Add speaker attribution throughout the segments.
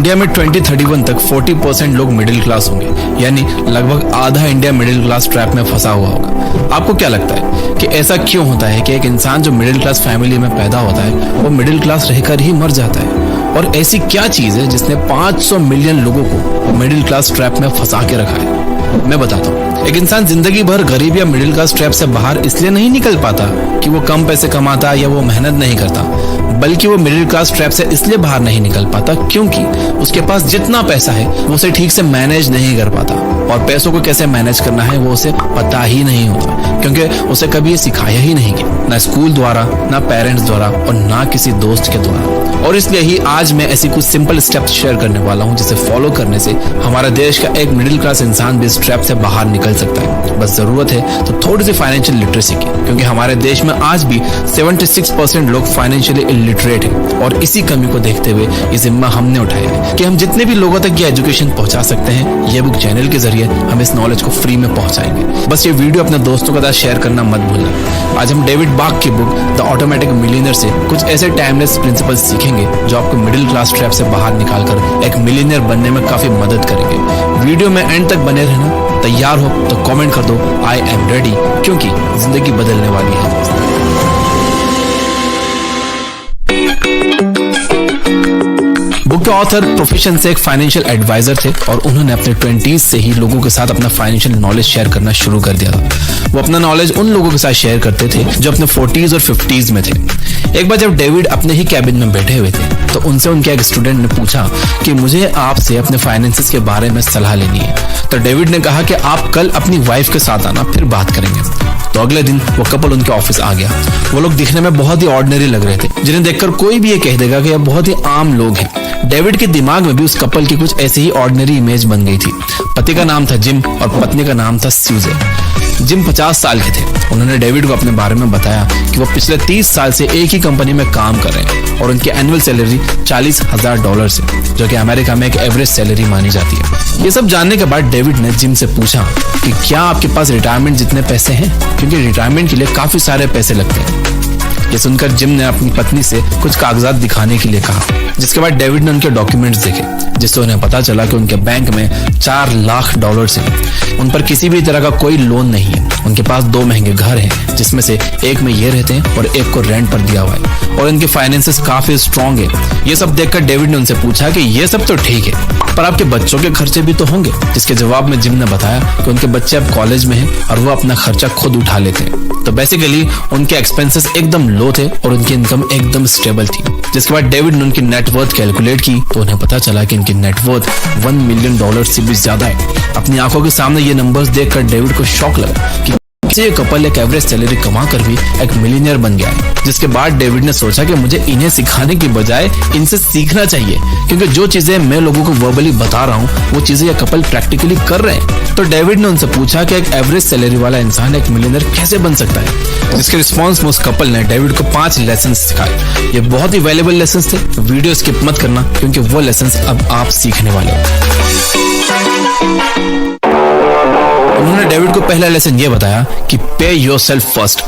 Speaker 1: India में 2031 तक 40% लोग मिडिल क्लास होंगे, यानी लगभग आधा इंडिया मिडिल क्लास ट्रैप में फंसा हुआ होगा। आपको क्या लगता है कि ऐसा क्यों होता है कि एक इंसान जो मिडिल क्लास फैमिली में पैदा होता है वो मिडिल क्लास रहकर ही मर जाता है? और ऐसी क्या चीज है जिसने 500 मिलियन लोगों को मिडिल क्लास ट्रैप में फंसा के रखा है? मैं बताता हूँ। एक इंसान जिंदगी भर गरीब या मिडिल क्लास ट्रैप से बाहर इसलिए नहीं निकल पाता कि वो कम पैसे कमाता या वो मेहनत नहीं करता, बल्कि वो मिडिल क्लास ट्रैप से इसलिए बाहर नहीं निकल पाता क्योंकि उसके पास जितना पैसा है वो उसे ठीक से मैनेज नहीं कर पाता, और पैसों को कैसे मैनेज करना है वो उसे पता ही नहीं होता, क्योंकि उसे कभी ये सिखाया ही नहीं गया, ना स्कूल द्वारा, ना पेरेंट्स द्वारा, और ना किसी दोस्त के द्वारा। और इसलिए ही आज मैं ऐसी कुछ सिंपल स्टेप्स शेयर करने वाला हूँ जिसे फॉलो करने से हमारा देश का एक मिडिल क्लास इंसान भी इस ट्रैप से बाहर निकल सकता है। बस जरूरत है तो थोड़ी सी फाइनेंशियल लिटरेसी की, क्योंकि हमारे देश में आज भी 76% लोग फाइनेंशियली इलिटरेट हैं, और इसी कमी को देखते हुए ये जिम्मा हमने उठाया है कि हम जितने भी लोगों तक ये एजुकेशन पहुंचा सकते हैं, ये बुक चैनल के जरिए हम इस नॉलेज को फ्री में पहुंचाएंगे। बस ये वीडियो अपने दोस्तों के साथ शेयर करना मत भूलना। आज हम डेविड बाक की बुक द ऑटोमेटिक मिलियनेयर से कुछ ऐसे टाइमलेस प्रिंसिपल्स सीखेंगे जो आपको मिडिल क्लास ट्रैप से बाहर निकालकर एक मिलियनेयर बनने में काफी मदद करेंगे। वीडियो में एंड तक बने रहना। तैयार हो तो कमेंट कर दो आई एम रेडी, क्योंकि जिंदगी बदलने वाली है। बुक के ऑथर प्रोफेशन से एक फाइनेंशियल एडवाइजर थे, और उन्होंने अपने 20s से ही लोगों के साथ अपना फाइनेंशियल नॉलेज शेयर करना शुरू कर दिया था। वो अपना नॉलेज उन लोगों के साथ शेयर करते थे जो अपने 40s और 50s में थे। एक बार जब डेविड अपने ही कैबिन में बैठे हुए थे तो उनसे उनके एक स्टूडेंट ने पूछा कि मुझे आपसे अपने फाइनेंसेस के बारे में सलाह लेनी है। तो डेविड ने कहा कि आप कल अपनी वाइफ के साथ आना, फिर बात करेंगे। तो अगले दिन वो कपल उनके ऑफिस आ गया। वो लोग दिखने में बहुत ही ऑर्डिनरी लग रहे थे, जिन्हें देखकर कोई भी ये कह देगा कि ये बहुत ही आम लोग हैं। डेविड के दिमाग में भी उस कपल की कुछ ऐसी ही ऑर्डिनरी इमेज बन गई थी। पति का नाम था जिम और पत्नी का नाम था स्यूजे। जिम 50 साल के थे। उन्होंने डेविड को अपने बारे में बताया कि वो पिछले 30 साल से एक ही कंपनी में काम कर रहे हैं, और उनकी एनुअल सैलरी $40,000 है, जो कि अमेरिका में एक एवरेज सैलरी मानी जाती है। ये सब जानने के बाद डेविड ने जिम से पूछा कि क्या आपके पास रिटायरमेंट जितने पैसे हैं, क्योंकि रिटायरमेंट के लिए काफी सारे पैसे लगते हैं। ये सुनकर जिम ने अपनी पत्नी से कुछ कागजात दिखाने के लिए कहा, जिसके बाद डेविड ने उनके डॉक्यूमेंट्स देखे, जिससे उन्हें पता चला कि उनके बैंक में $4 लाख हैं। उन पर किसी भी तरह का कोई लोन नहीं है। उनके पास 2 महंगे घर हैं, जिसमें से एक में ये रहते हैं और एक को रेंट पर दिया हुआ है, और इनके फाइनेंसेस काफी स्ट्रांग है। ये सब देखकर डेविड ने उनसे पूछा कि ये सब तो ठीक है, पर आपके बच्चों के खर्चे भी तो होंगे। जिसके जवाब में जिम ने बताया कि उनके बच्चे अब कॉलेज में हैं और वो अपना खर्चा खुद उठा लेते हैं। तो बेसिकली उनके एक्सपेंसेस एकदम लो थे और उनकी इनकम एकदम स्टेबल थी। जिसके बाद डेविड ने उनकी नेटवर्थ कैलकुलेट की तो उन्हें पता चला कि इनकी नेटवर्थ $1 मिलियन से भी ज्यादा है। अपनी आंखों के सामने ये नंबर्स देखकर डेविड को शौक लगा कि ये कपल एक एवरेज सैलरी कमा कर भी एक मिलियनेयर बन गया है। जिसके बाद डेविड ने सोचा कि मुझे इन्हें सिखाने की बजाय इनसे सीखना चाहिए, क्योंकि जो चीजें मैं लोगों को वर्बली बता रहा हूँ वो चीजें ये कपल प्रैक्टिकली कर रहे हैं। तो डेविड ने उनसे पूछा कि एक एवरेज सैलरी वाला इंसान एक मिलियनेयर कैसे बन सकता है। जिसके रिस्पॉन्स में उस कपल ने डेविड को 5 लेसन सिखाए। ये बहुत ही वैल्यूएबल लेसन थे। वीडियो स्किप मत करना, क्योंकि वो लेसन अब आप सीखने वाले हो। उन्होंने डेविड को पहला लेसन ये बताया कि पे योरसेल्फ फर्स्ट।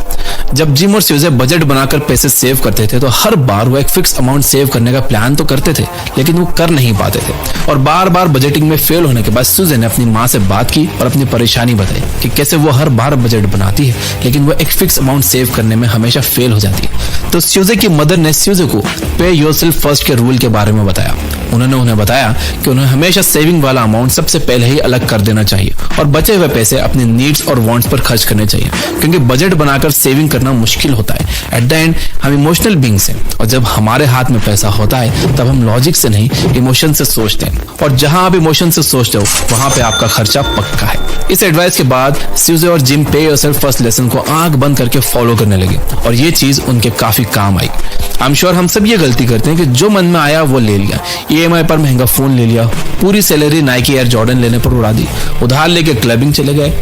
Speaker 1: जब जिम और स्यूजे बजट बनाकर पैसे सेव करते थे तो हर बार वो एक फिक्स अमाउंट सेव करने का प्लान तो करते थे, लेकिन वो कर नहीं पाते थे, और बार बार बजटिंग में फेल होने के बाद स्यूजे ने अपनी माँ से बात की और अपनी परेशानी बताई कि कैसे वो हर बार बजट बनाती है लेकिन वो एक फिक्स अमाउंट सेव करने में हमेशा फेल हो जाती है। तो स्यूजे की मदर ने स्यूजे को पे योरसेल्फ फर्स्ट के रूल के बारे में बताया। उन्होंने उन्हें बताया कि उन्हें हमेशा सेविंग वाला अमाउंट सबसे पहले ही अलग कर देना चाहिए और बचे हुए पैसे अपने नीड्स और वांट्स पर खर्च करने चाहिए, क्योंकि बजट बनाकर सेविंग करना मुश्किल होता है। एट द एंड हम इमोशनल बीइंग्स हैं, और जब हमारे हाथ में पैसा होता है तब हम लॉजिक से नहीं इमोशन से सोचते हैं, और जहां आप इमोशन से सोचते हो वहां पे आपका खर्चा पक्का है। इस एडवाइस के बाद स्यूजे और जिम पे योरसेल्फ फर्स्ट लेसन को आंख बंद करके फॉलो करने लगे, और ये चीज उनके काफी काम आई। आई एम श्योर हम सब ये गलती करते हैं कि जो मन में आया वो ले लिया। EMI पर महंगा फोन ले लिया, पूरी सैलरी नाइकी एयर जॉर्डन लेने पर उड़ा दी, उधार लेके क्लबिंग चले गए।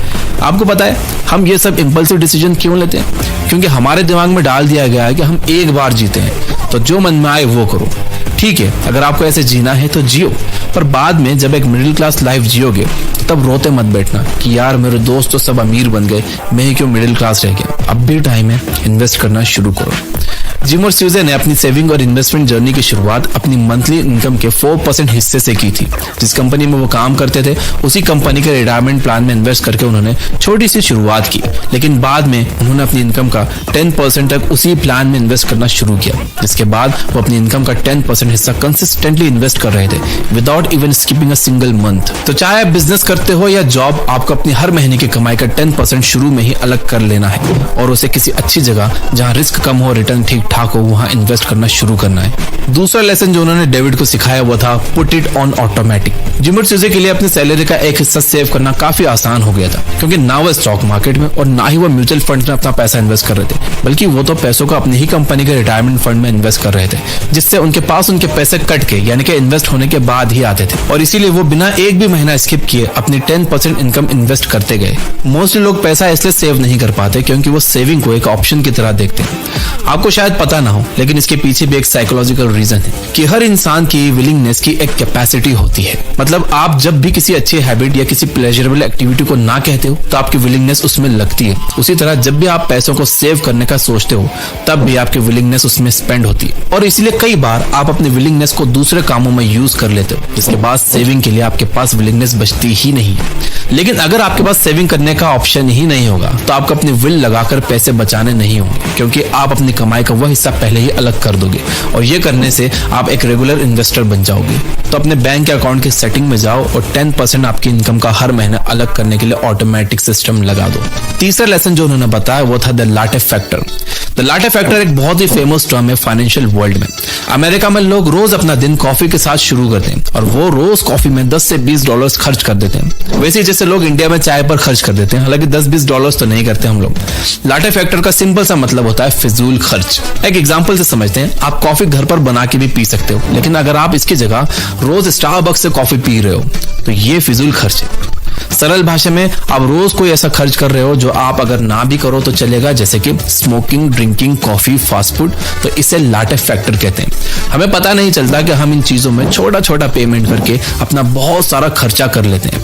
Speaker 1: आपको पता है हम ये सब इंपल्सिव डिसीजन क्यों लेते हैं? क्योंकि हमारे दिमाग में डाल दिया गया है कि हम एक बार जीते हैं, तो जो मन में आए वो करो। ठीक है, अगर आपको ऐसे जीना है तो जियो, पर बाद में जब एक मिडिल क्लास लाइफ जियोगे तब रोते मत बैठना कि यार मेरे दोस्त तो सब अमीर बन गए, मैं ही क्यों मिडिल क्लास रह गया। अब भी टाइम है, इन्वेस्ट करना शुरू करो। जिम और स्यूजे ने अपनी सेविंग और इन्वेस्टमेंट जर्नी की शुरुआत अपनी मंथली इनकम के 4% हिस्से से की थी। जिस कंपनी में वो काम करते थे उसी कंपनी के रिटायरमेंट प्लान में इन्वेस्ट करके उन्होंने छोटी सी शुरुआत की, लेकिन बाद में उन्होंने अपनी इनकम का 10% तक उसी प्लान में इन्वेस्ट करना शुरू किया। जिसके बाद वो अपनी इनकम का 10% हिस्सा कंसिस्टेंटली इन्वेस्ट कर रहे थे without even skipping a single month. तो चाहे आप बिजनेस करते हो या जॉब, आपको अपनी हर महीने की कमाई का 10% शुरू में ही अलग कर लेना है और उसे किसी अच्छी जगह जहां रिस्क कम हो, रिटर्न ठीक ठाक हो, वहां इन्वेस्ट करना शुरू करना है। दूसरा लेसन जो उन्होंने डेविड को सिखाया वो था put it on automatic. Gym और स्यूजे के लिए अपनी सैलरी का एक हिस्सा सेव करना काफी आसान हो गया था, क्योंकि ना वो स्टॉक मार्केट में और ना ही वो म्यूचुअल फंड में अपना पैसा इन्वेस्ट कर रहे थे, बल्कि वो तो पैसों को अपनी ही कंपनी के रिटायरमेंट फंड में इन्वेस्ट कर रहे थे, जिससे उनके पास उनके पैसे कट के यानी कि इन्वेस्ट होने के बाद ही आते थे। और इसीलिए वो बिना एक भी महीना स्किप किए अपनी 10% इनकम इन्वेस्ट करते गए। मोस्टली लोग पैसा इसलिए सेव नहीं कर पाते क्योंकि वो सेविंग को एक ऑप्शन की तरह देखते हैं। आपको शायद पता ना हो, लेकिन इसके पीछे भी एक साइकोलॉजिकल रीजन है कि हर इंसान की विलिंगनेस की एक कैपेसिटी होती है। मतलब आप जब भी किसी अच्छे हैबिट या किसी प्लेजरेबल एक्टिविटी को ना कहते हो तो आपकी विलिंगनेस उसमें लगती है। उसी तरह जब भी आप पैसों को सेव करने का सोचते हो तब भी आपकी विलिंगनेस उसमें स्पेंड होती है, और इसलिए कई बार आप अपनी विलिंगनेस को दूसरे कामों में यूज कर लेते हो, जिसके बाद सेविंग के लिए आपके पास विलिंगनेस बचती ही नहीं। लेकिन अगर आपके पास सेविंग करने का ऑप्शन ही नहीं होगा तो आपको अपनी विल लगाकर पैसे बचाने नहीं होंगे, क्योंकि आप अपनी कमाई का वह हिस्सा पहले ही अलग कर दोगे, और ये करने से आप एक रेगुलर इन्वेस्टर बन जाओगे। तो अपने बैंक के अकाउंट की सेटिंग में जाओ और 10% आपकी इनकम का हर महीने अलग करने के लिए ऑटोमेटिक सिस्टम लगा दो। तीसरा लेसन जो उन्होंने बताया वो था the latte factor. The latte factor एक बहुत ही फेमस टर्म है फाइनेंशियल वर्ल्ड में। अमेरिका में लोग रोज अपना दिन कॉफी के साथ शुरू करते हैं और वो रोज कॉफी में $10 से $20 खर्च कर देते हैं। वैसे जैसे लोग इंडिया में चाय पर खर्च कर देते हैं, हालांकि $10-20 तो नहीं करते हम लोग। लाटे फैक्टर का सिंपल सा मतलब होता है फिजूल खर्च। एक एग्जांपल से समझते हैं। आप कॉफी घर पर बना के भी पी सकते हो, लेकिन अगर आप इसकी जगह रोज स्टारबक्स से कॉफी पी रहे हो तो ये फिजूल खर्च है। सरल भाषा में आप रोज कोई ऐसा खर्च कर रहे हो जो आप अगर ना भी करो तो चलेगा, जैसे कि smoking, drinking, coffee, fast food. तो इसे लाटे फैक्टर कहते हैं। हमें पता नहीं चलता कि हम इन चीजों में छोटा छोटा पेमेंट करके अपना बहुत सारा खर्चा कर लेते हैं।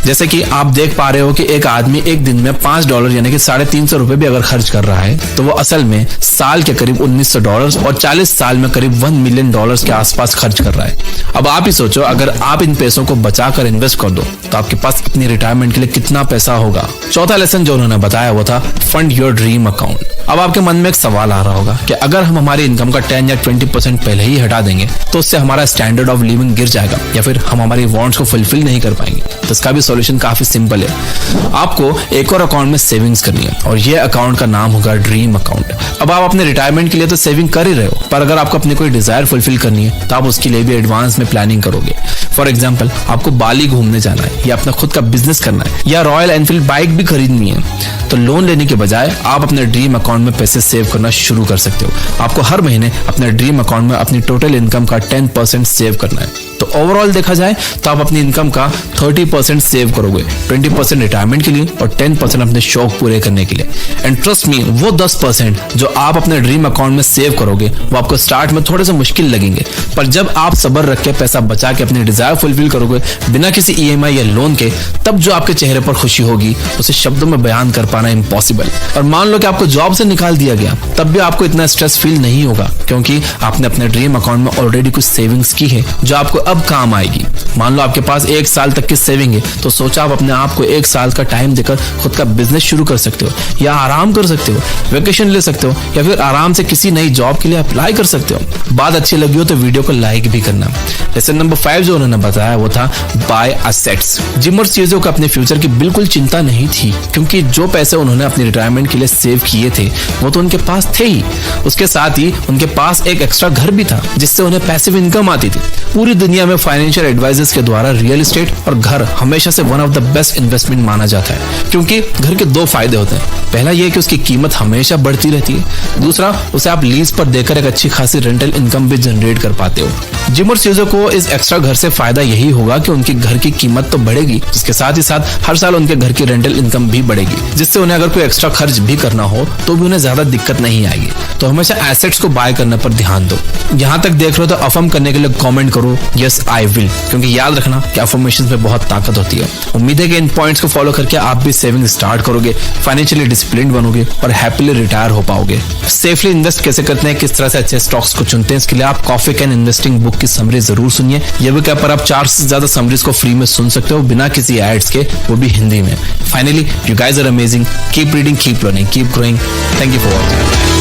Speaker 1: जैसे कि आप देख पा रहे हो कि एक आदमी एक दिन में $5 यानी कि $350 भी अगर खर्च कर रहा है तो वो असल में साल के करीब $1900 और 40 साल में करीब $1 मिलियन के आसपास खर्च कर रहा है। अब आप ही सोचो, अगर आप इन पैसों को बचाकर इन्वेस्ट कर दो तो आपके पास अपनी रिटायरमेंट के लिए कितना पैसा होगा। चौथा लेसन जो उन्होंने बताया वो था फंड योर ड्रीम अकाउंट। अब आपके मन में एक सवाल आ रहा होगा कि अगर हम हमारी इनकम का 10 या 20% पहले ही हटा देंगे तो उससे हमारा स्टैंडर्ड ऑफ लिविंग गिर जाएगा या फिर हम हमारी वांट्स को फुलफिल नहीं कर पाएंगे। तो इसका भी सॉल्यूशन काफी सिंपल है। आपको एक और अकाउंट में सेविंग्स करनी है और ये अकाउंट का नाम होगा ड्रीम अकाउंट। अब आप अपने रिटायरमेंट के लिए तो सेविंग कर ही रहे हो, पर अगर आपको अपनी कोई डिजायर फुलफिल करनी है तो आप उसके लिए भी एडवांस में प्लानिंग करोगे। फॉर एग्जाम्पल, आपको बाली घूमने जाना है या अपना खुद का बिजनेस करना है या रॉयल एनफील्ड बाइक भी खरीदनी है, तो लोन लेने के बजाय आप अपने ड्रीम अकाउंट में पैसे सेव करना शुरू कर सकते हो। आपको हर महीने अपने ड्रीम अकाउंट में अपनी टोटल इनकम का 10% सेव करना है। तो ओवरऑल देखा जाए तो आप अपनी इनकम का 30% सेव करोगे, 20% रिटायरमेंट के लिए और 10% अपने शौक पूरे करने के लिए। एंड ट्रस्ट मी, वो 10% जो आप अपने ड्रीम अकाउंट में सेव करोगे वो आपको स्टार्ट में थोड़े से मुश्किल लगेंगे, पर जब आप सब्र रख के पैसा बचा के अपनी डिजायर फुलफिल करोगे बिना किसी EMI या लोन के, तब जो आपके चेहरे पर खुशी होगी उसे शब्दों में बयान कर पाना इम्पॉसिबल। और मान लो कि आपको जॉब से निकाल दिया गया, तब भी आपको इतना स्ट्रेस फील नहीं होगा, क्योंकि आपने अपने ड्रीम अकाउंट में ऑलरेडी कुछ सेविंग्स की है जो आपको अब काम आएगी। मान लो आपके पास 1 साल तक की सेविंग है, तो सोचा आप अपने आप को 1 साल का टाइम देकर खुद का बिजनेस शुरू कर सकते हो, या आराम कर सकते हो, वेकेशन ले सकते हो, या फिर आराम से किसी नई जॉब के लिए अप्लाई कर सकते हो। बात अच्छी लगी हो तो वीडियो को लाइक भी करना। लेसन नंबर 5 जो उन्होंने बताया वो था बाय असेट्स। जिम और चीजों को अपने फ्यूचर की बिल्कुल चिंता नहीं थी, क्योंकि जो पैसे उन्होंने अपने रिटायरमेंट के लिए सेव किए थे वो तो उनके पास थे ही। उसके साथ ही उनके पास एक एक्स्ट्रा घर भी था जिससे उन्हें पैसिव इनकम आती थी। पूरी दुनिया में फाइनेंशियल एडवाइजर्स के द्वारा रियल एस्टेट और घर हमेशा से one of the best investment माना जाता है, क्योंकि घर के 2 फायदे होते हैं। पहला यह कि उसकी कीमत हमेशा बढ़ती रहती है, दूसरा उसे आप लीज पर देकर एक अच्छी खासी रेंटल इनकम भी जनरेट कर पाते हो। जिम और चीजों को इस एक्स्ट्रा घर से फायदा यही होगा कि उनके घर की कीमत तो बढ़ेगी, इसके साथ ही साथ हर साल उनके घर की रेंटल इनकम भी बढ़ेगी, जिससे उन्हें अगर कोई एक्स्ट्रा खर्च भी करना हो तो भी उन्हें ज्यादा दिक्कत नहीं आएगी। तो हमेशा एसेट्स को बाय करने पर ध्यान दो। यहाँ तक देख रहे हो तो अफर्म करने के लिए कमेंट करो यस आई विल, क्योंकि याद रखना कि अफर्मेशंस में बहुत ताकत होती है। उम्मीद है कि इन पॉइंट्स को फॉलो करके आप भी सेविंग स्टार्ट करोगे, फाइनेंशियली डिसिप्लिन्ड बनोगे और हैप्पीली रिटायर हो पाओगे। सेफली इन्वेस्ट कैसे करते हैं, किस तरह से अच्छे स्टॉक्स को चुनते हैं, इसके लिए आप कॉफी कैन इन्वेस्टिंग बुक की समरी जरूर सुनिए। ये बुक ऐप पर आप 4 से ज्यादा समरीज को फ्री में सुन सकते हो बिना किसी एड्स के, वो भी हिंदी में। Finally, you guys are amazing. Keep reading, keep learning, keep growing. Thank you for watching.